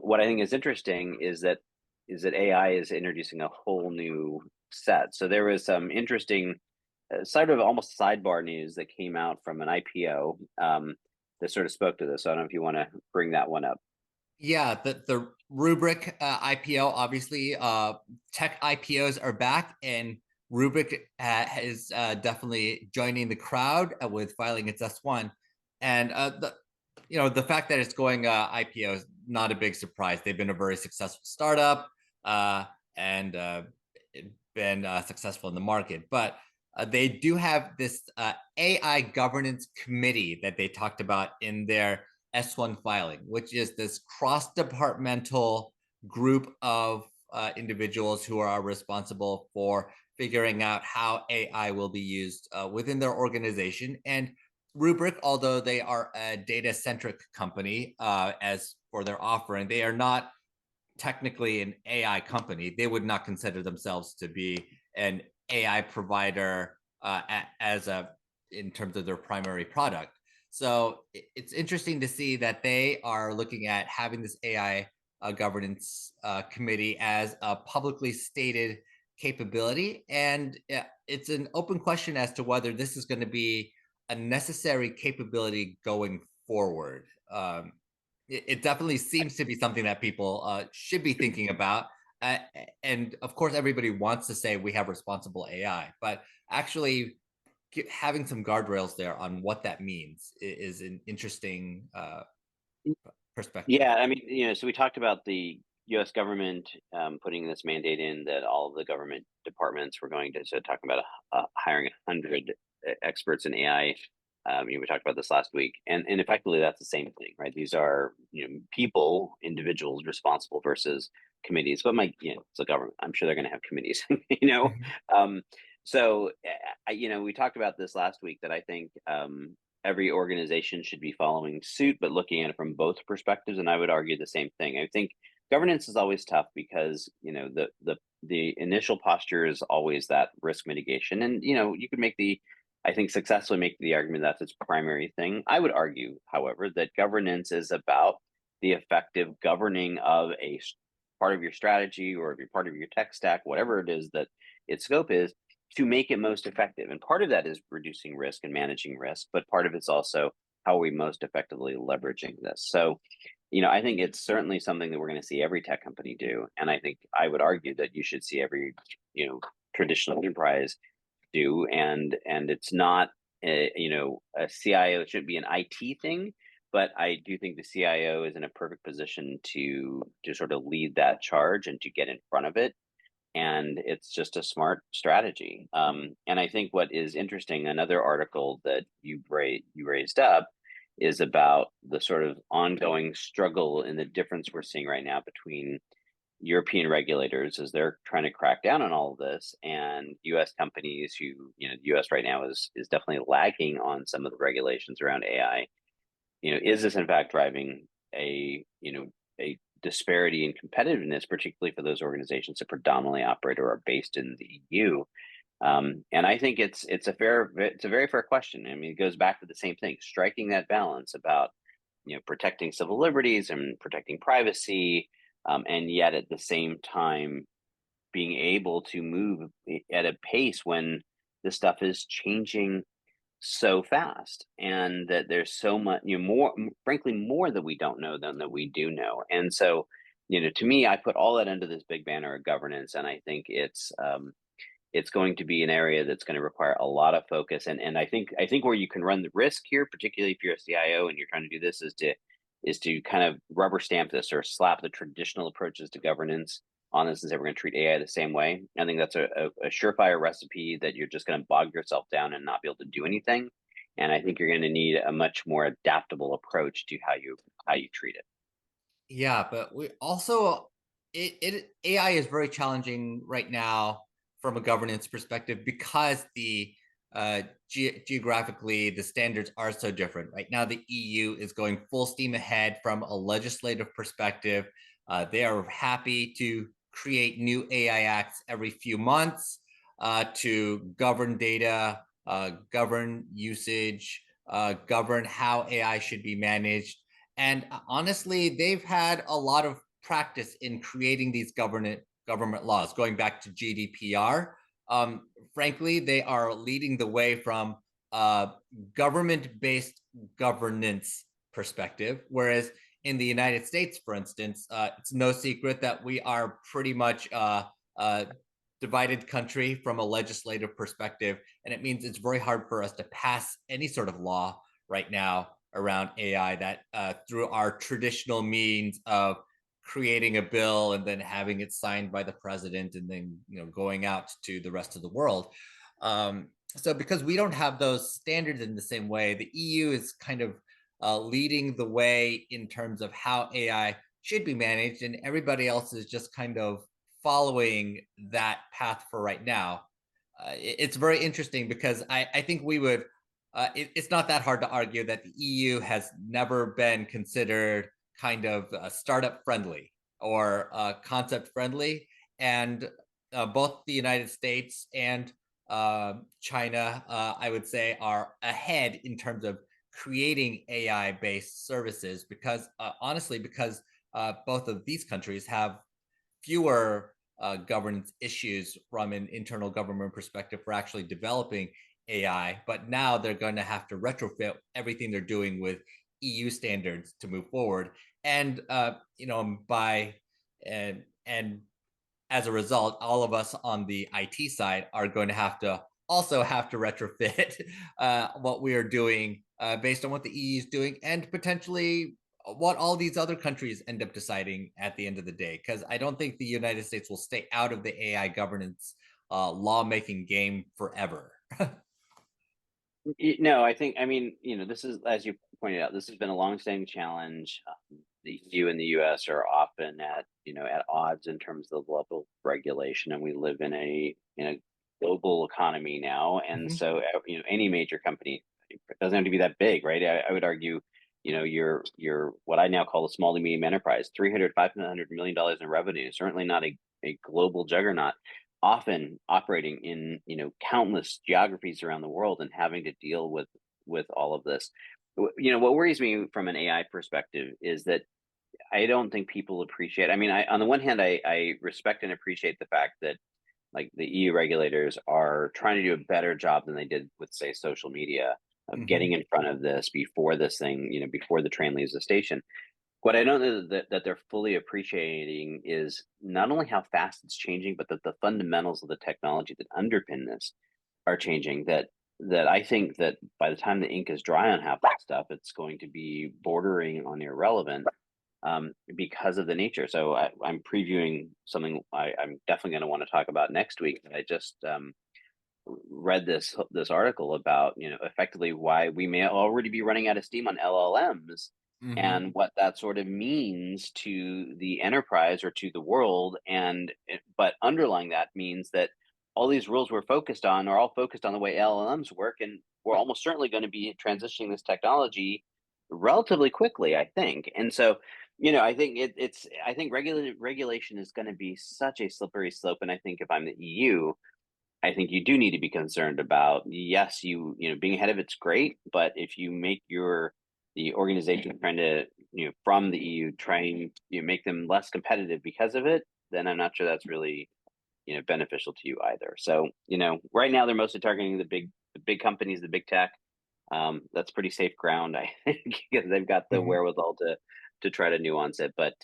What I think is interesting is that AI is introducing a whole new set. So there was some interesting sort of almost sidebar news that came out from an IPO that sort of spoke to this. So I don't know if you want to bring that one up. Yeah, the Rubrik IPO, obviously, tech IPOs are back, and Rubrik is definitely joining the crowd with filing its S1. And the fact that it's going IPO is not a big surprise. They've been a very successful startup, and been successful in the market. But they do have this AI governance committee that they talked about in their S1 filing, which is this cross-departmental group of individuals who are responsible for figuring out how AI will be used within their organization. And Rubrik, although they are a data-centric company, as for their offering, they are not technically an AI company. They would not consider themselves to be an AI provider as a in terms of their primary product. So it's interesting to see that they are looking at having this AI governance committee as a publicly stated capability, and it's an open question as to whether this is going to be a necessary capability going forward. It definitely seems to be something that people should be thinking about. Uh, and of course, everybody wants to say we have responsible AI, but actually having some guardrails there on what that means is an interesting perspective. Yeah, I mean, so we talked about the U.S. government putting this mandate in that all of the government departments were going to, so talking about hiring 100 experts in AI. We talked about this last week, and effectively that's the same thing, right? These are people, individuals responsible versus committees. But it's a government. I'm sure they're going to have committees, Mhm. Um, so we talked about this last week that I think every organization should be following suit, but looking at it from both perspectives. And I would argue the same thing. I think governance is always tough because the initial posture is always that risk mitigation, and you could make the I think successfully make the argument that's its primary thing. I would argue, however, that governance is about the effective governing of part of your strategy or if you're part of your tech stack, whatever it is that its scope is, to make it most effective. And part of that is reducing risk and managing risk, but part of it's also how are we most effectively leveraging this. So, I think it's certainly something that we're going to see every tech company do. And I think I would argue that you should see every, traditional enterprise do. And it's not, a CIO, it shouldn't be an IT thing, but I do think the CIO is in a perfect position to sort of lead that charge and to get in front of it, and it's just a smart strategy. And I think what is interesting, another article that you raised up, is about the sort of ongoing struggle and the difference we're seeing right now between European regulators as they're trying to crack down on all of this, and U.S. companies who, the U.S. right now is definitely lagging on some of the regulations around AI. Is this in fact driving a disparity in competitiveness, particularly for those organizations that predominantly operate or are based in the EU? And I think it's a very fair question. I mean, it goes back to the same thing, striking that balance about protecting civil liberties and protecting privacy, and yet at the same time being able to move at a pace when this stuff is changing so fast, and that there's so much, more, frankly, more that we don't know than that we do know. And so, to me, I put all that under this big banner of governance, and I think it's going to be an area that's going to require a lot of focus. And I think where you can run the risk here, particularly if you're a CIO and you're trying to do this, is to kind of rubber stamp this or slap the traditional approaches to governance on this and say we're going to treat AI the same way. I think that's a surefire recipe that you're just going to bog yourself down and not be able to do anything. And I think you're going to need a much more adaptable approach to how you treat it. Yeah, but we also AI is very challenging right now from a governance perspective because the geographically the standards are so different. Right now, the EU is going full steam ahead from a legislative perspective. They are happy to create new AI acts every few months to govern data, govern usage, govern how AI should be managed. And honestly, they've had a lot of practice in creating these government laws, going back to GDPR. Frankly, they are leading the way from a government-based governance perspective, whereas in the United States, for instance, it's no secret that we are pretty much a divided country from a legislative perspective, and it means it's very hard for us to pass any sort of law right now around AI that through our traditional means of creating a bill and then having it signed by the president and then going out to the rest of the world. So because we don't have those standards in the same way, the EU is kind of leading the way in terms of how AI should be managed, and everybody else is just kind of following that path for right now. It's very interesting because I think we would it's not that hard to argue that the EU has never been considered kind of startup friendly or concept friendly. And both the United States and China, I would say, are ahead in terms of creating AI based services because honestly, because both of these countries have fewer governance issues from an internal government perspective for actually developing AI, but now they're going to have to retrofit everything they're doing with EU standards to move forward. And by and as a result, all of us on the IT side are going to also have to retrofit what we are doing based on what the EU is doing, and potentially what all these other countries end up deciding at the end of the day. Because I don't think the United States will stay out of the AI governance lawmaking game forever. No, I think, I mean, this is, as you pointed out, this has been a long-standing challenge. The EU and the US are often at odds in terms of the level of regulation, and we live in a global economy now. And Mhm. so, any major company, it doesn't have to be that big, right? I would argue, your what I now call a small to medium enterprise, 300, $500 million in revenue, certainly not a global juggernaut, often operating in countless geographies around the world and having to deal with all of this. What worries me from an AI perspective is that I don't think people appreciate. I mean, on the one hand, I respect and appreciate the fact that, like, the EU regulators are trying to do a better job than they did with, say, social media, of getting Mhm. in front of this before this thing, before the train leaves the station. What I don't know that they're fully appreciating is not only how fast it's changing, but that the fundamentals of the technology that underpin this are changing. That I think that by the time the ink is dry on half that stuff, it's going to be bordering on irrelevant, because of the nature. So I'm previewing something I'm definitely going to want to talk about next week. I just read this article about effectively why we may already be running out of steam on LLMs, Mhm. and what that sort of means to the enterprise or to the world. But underlying that means that all these rules we're focused on are all focused on the way LLMs work, and we're almost certainly going to be transitioning this technology relatively quickly, I think. And so, I think I think regulation is going to be such a slippery slope. And I think if I'm the EU, I think you do need to be concerned about, yes, being ahead of it's great, but if you make the organization trying to, from the EU, trying make them less competitive because of it, then I'm not sure that's really beneficial to you either. So, right now they're mostly targeting the big companies, the big tech. That's pretty safe ground, I think, because they've got the Mhm. wherewithal to try to nuance it. But